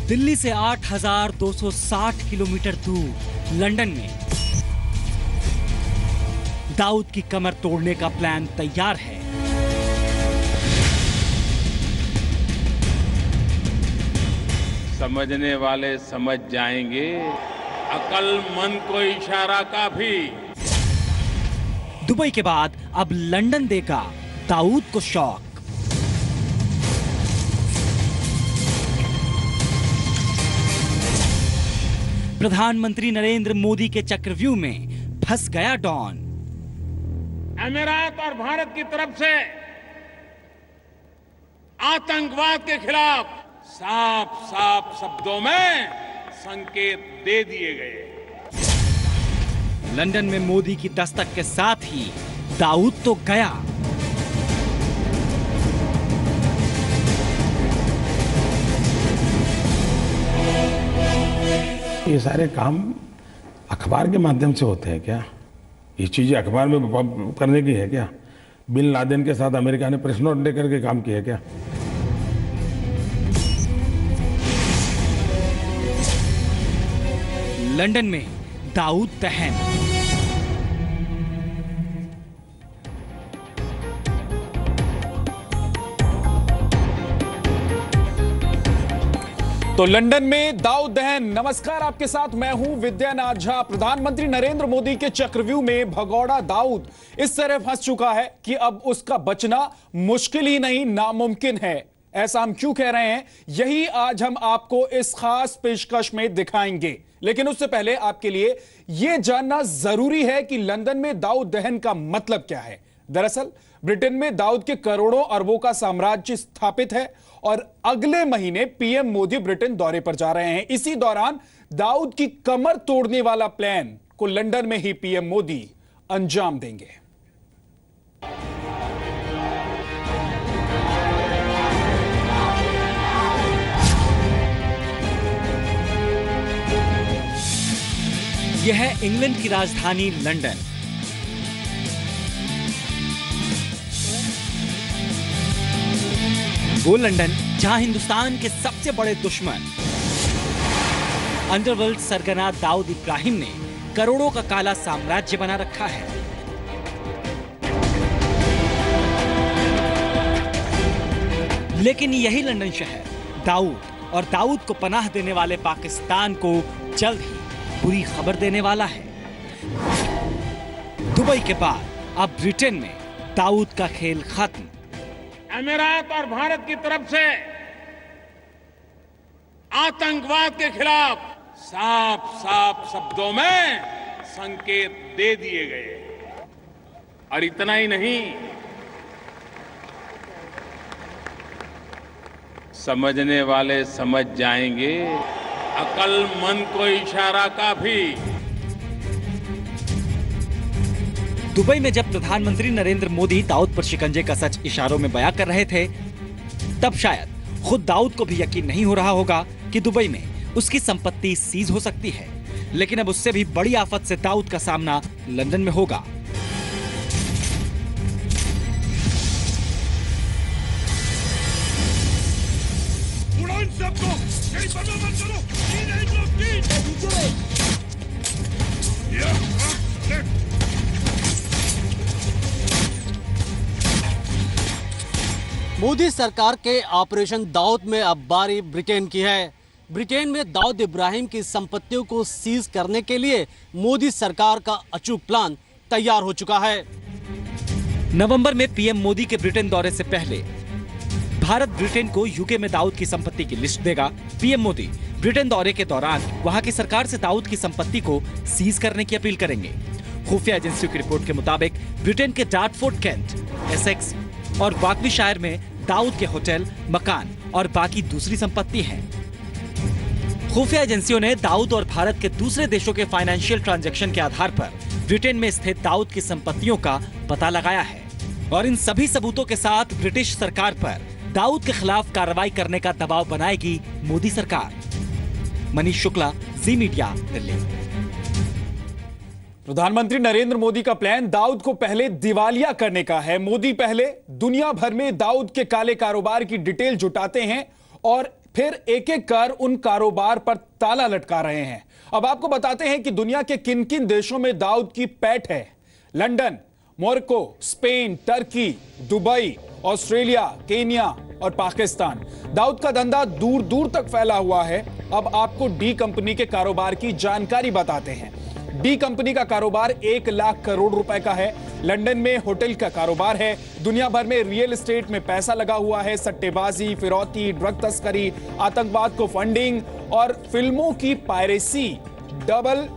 दिल्ली से 8,260 किलोमीटर दूर लंदन में दाऊद की कमर तोड़ने का प्लान तैयार है। समझने वाले समझ जाएंगे, अक्लमंद को इशारा काफी। दुबई के बाद अब लंदन देगा दाऊद को शॉक। प्रधानमंत्री नरेंद्र मोदी के चक्रव्यूह में फंस गया डॉन। अमीरात और भारत की तरफ से आतंकवाद के खिलाफ साफ साफ शब्दों में संकेत दे दिए गए। लंदन में मोदी की दस्तक के साथ ही दाऊद तो गया। ये सारे काम अखबार के माध्यम से होते हैं क्या? ये चीजें अखबार में करने की है क्या? बिन लादेन के साथ अमेरिका ने प्रेस नोट लेकर के काम किया क्या? लंदन में दाऊद दहन। तो लंदन में दाऊद दहन। नमस्कार, आपके साथ मैं हूं विद्यानाथ झा। प्रधानमंत्री नरेंद्र मोदी के चक्रव्यूह में भगौड़ा दाऊद इस तरह फंस चुका है कि अब उसका बचना मुश्किल ही नहीं, नामुमकिन है। ऐसा हम क्यों कह रहे हैं, यही आज हम आपको इस खास पेशकश में दिखाएंगे। लेकिन उससे पहले आपके लिए यह जानना जरूरी है कि लंदन में दाऊद दहन का मतलब क्या है। दरअसल ब्रिटेन में दाऊद के करोड़ों अरबों का साम्राज्य स्थापित है और अगले महीने पीएम मोदी ब्रिटेन दौरे पर जा रहे हैं। इसी दौरान दाऊद की कमर तोड़ने वाला प्लान को लंदन में ही पीएम मोदी अंजाम देंगे। यह है इंग्लैंड की राजधानी लंदन। वो लंदन जहां हिंदुस्तान के सबसे बड़े दुश्मन अंडरवर्ल्ड सरगना दाऊद इब्राहिम ने करोड़ों का काला साम्राज्य बना रखा है। लेकिन यही लंदन शहर दाऊद और दाऊद को पनाह देने वाले पाकिस्तान को जल्द ही बुरी खबर देने वाला है। दुबई के बाद अब ब्रिटेन में दाऊद का खेल खत्म। अमीरात और भारत की तरफ से आतंकवाद के खिलाफ साफ साफ शब्दों में संकेत दे दिए गए। और इतना ही नहीं, समझने वाले समझ जाएंगे, अक्लमंद को इशारा काफी। दुबई में जब प्रधानमंत्री नरेंद्र मोदी दाऊद पर शिकंजे का सच इशारों में बयां कर रहे थे, तब शायद खुद दाऊद को भी यकीन नहीं हो रहा होगा कि दुबई में उसकी संपत्ति सीज हो सकती है। लेकिन अब उससे भी बड़ी आफत से दाऊद का सामना लंदन में होगा। मोदी सरकार के ऑपरेशन दाऊद में अब बारी ब्रिटेन की है। ब्रिटेन में दाऊद इब्राहिम की संपत्तियों को सीज करने के लिए मोदी सरकार का अचूक प्लान तैयार हो चुका है। नवंबर में पीएम मोदी के ब्रिटेन दौरे से पहले भारत ब्रिटेन को यूके में दाऊद की संपत्ति की लिस्ट देगा। पीएम मोदी ब्रिटेन दौरे के दौरान वहां की सरकार से दाऊद की संपत्ति को सीज करने की अपील करेंगे। खुफिया एजेंसियों की रिपोर्ट के मुताबिक ब्रिटेन के डार्टफोर्ड, कैंट, एसेक्स और वाकवीशायर में दाऊद के होटल, मकान और बाकी दूसरी संपत्ति है। खुफिया एजेंसियों ने दाऊद और भारत के दूसरे देशों के फाइनेंशियल ट्रांजैक्शन के आधार पर ब्रिटेन में स्थित दाऊद की संपत्तियों का पता लगाया है और इन सभी सबूतों के साथ ब्रिटिश सरकार पर दाऊद के खिलाफ कार्रवाई करने का दबाव बनाएगी मोदी सरकार। मनीष शुक्ला, जी मीडिया, दिल्ली। प्रधानमंत्री नरेंद्र मोदी का प्लान दाऊद को पहले दिवालिया करने का है। मोदी पहले दुनिया भर में दाऊद के काले कारोबार की डिटेल जुटाते हैं और फिर एक एक कर उन कारोबार पर ताला लटका रहे हैं। अब आपको बताते हैं कि दुनिया के किन किन देशों में दाऊद की पैठ है। London, Morocco, Spain, Turkey, Dubai, Australia, Kenya और पाकिस्तान। दाऊद का धंधा दूर दूर तक फैला हुआ है। अब आपको डी कंपनी के कारोबार की जानकारी बताते हैं। डी कंपनी का कारोबार 1 लाख करोड़ रुपए का है। लंदन में होटल का कारोबार है। दुनिया भर में रियल एस्टेट में पैसा लगा हुआ है। सट्टेबाजी, फिरौती, ड्रग तस्करी, आतंकवाद को फंडिंग और फिल्मों की पायरेसी डबल।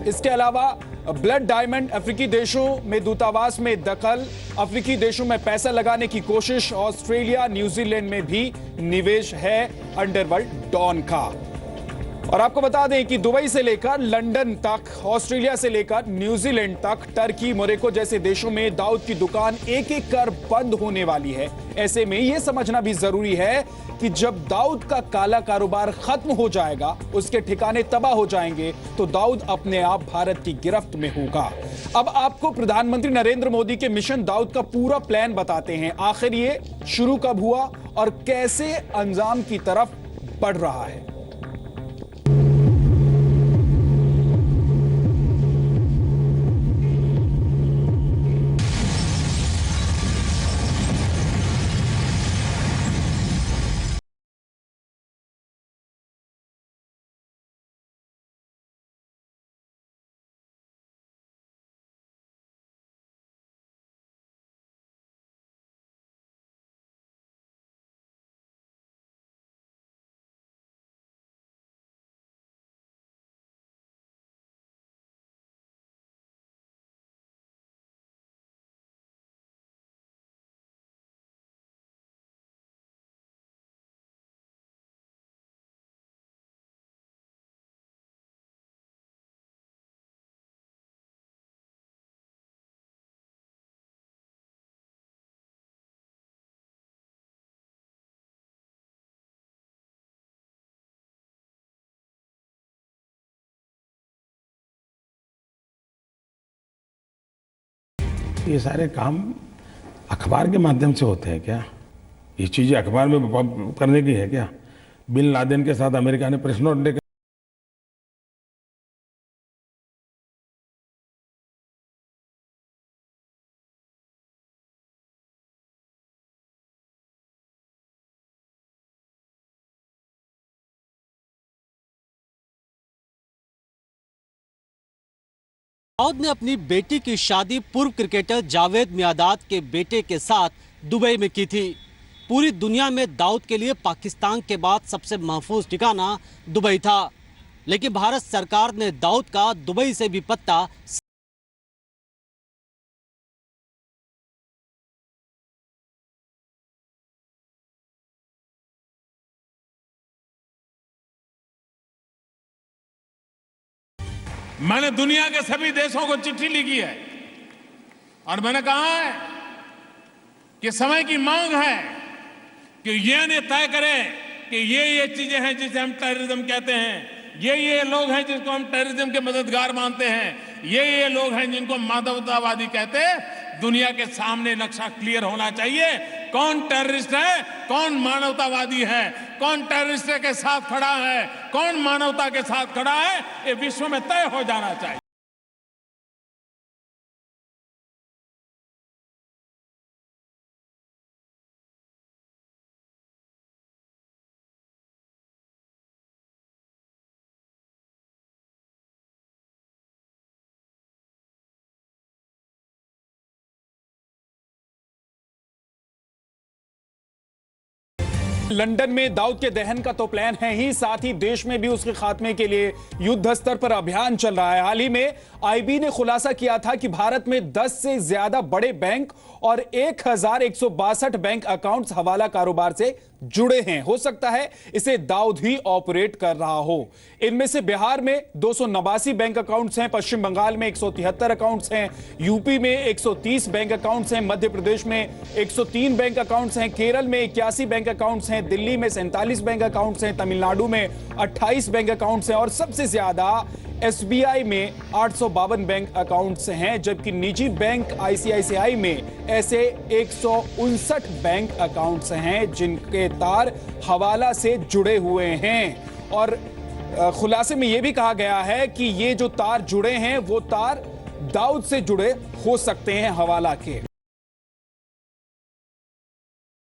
इसके अलावा ब्लड डायमंड, अफ्रीकी देशों में दूतावास में दखल, अफ्रीकी देशों में पैसा लगाने की कोशिश, ऑस्ट्रेलिया, न्यूजीलैंड में भी निवेश है अंडरवर्ल्ड डॉन का। और आपको बता दें कि दुबई से लेकर लंदन तक, ऑस्ट्रेलिया से लेकर न्यूजीलैंड तक, टर्की, मोरक्को जैसे देशों में दाऊद की दुकान एक एक कर बंद होने वाली है। ऐसे में यह समझना भी जरूरी है कि जब दाऊद का काला कारोबार खत्म हो जाएगा, उसके ठिकाने तबाह हो जाएंगे, तो दाऊद अपने आप भारत की गिरफ्त में होगा। अब आपको प्रधानमंत्री नरेंद्र मोदी के मिशन दाऊद का पूरा प्लान बताते हैं। आखिर ये शुरू कब हुआ और कैसे अंजाम की तरफ बढ़ रहा है। ये सारे काम अखबार के माध्यम से होते हैं क्या? ये चीज़ें अखबार में करने की है क्या? बिन लादेन के साथ अमेरिका ने प्रेस नोट लेकर दाऊद ने अपनी बेटी की शादी पूर्व क्रिकेटर जावेद मियांदाद के बेटे के साथ दुबई में की थी। पूरी दुनिया में दाऊद के लिए पाकिस्तान के बाद सबसे महफूज ठिकाना दुबई था, लेकिन भारत सरकार ने दाऊद का दुबई से भी पत्ता मैंने दुनिया के सभी देशों को चिट्ठी लिखी है और मैंने कहा है कि समय की मांग है कि यूएन ये तय करे कि ये चीजें हैं जिसे हम टेररिज्म कहते हैं, ये लोग हैं जिनको हम टेररिज्म के मददगार मानते हैं, ये लोग हैं जिनको मानवतावादी कहते हैं। दुनिया के सामने नक्शा क्लियर होना चाहिए, कौन टेररिस्ट है, कौन मानवतावादी है, कौन टेररिस्ट के साथ खड़ा है, कौन मानवता के साथ खड़ा है, ये विश्व में तय हो जाना चाहिए। लंदन में दाऊद के दहन का तो प्लान है ही, साथ ही देश में भी उसके खात्मे के लिए युद्ध स्तर पर अभियान चल रहा है। हाल ही में आईबी ने खुलासा किया था कि भारत में 10 से ज्यादा बड़े बैंक और 1162 बैंक अकाउंट्स हवाला कारोबार से जुड़े हैं। हो सकता है इसे दाऊद ही ऑपरेट कर रहा हो। इनमें से बिहार में 289 बैंक अकाउंट्स हैं, पश्चिम बंगाल में 173 अकाउंट्स हैं, यूपी में 130 बैंक अकाउंट्स हैं, मध्य प्रदेश में 103 बैंक अकाउंट्स हैं, केरल में 81 बैंक अकाउंट्स हैं, हैं, दिल्ली में 47 बैंक अकाउंट्स हैं, तमिलनाडु में 28 बैंक अकाउंट्स हैं और सबसे ज्यादा एसबीआई में 852 बैंक अकाउंट्स हैं, जबकि निजी बैंक आईसीआईसीआई में ऐसे 159 बैंक अकाउंट्स हैं जिनके तार हवाला से जुड़े हुए हैं। और खुलासे में यह भी कहा गया है कि ये जो तार जुड़े हैं वो तार दाऊद से जुड़े हो सकते हैं हवाला के।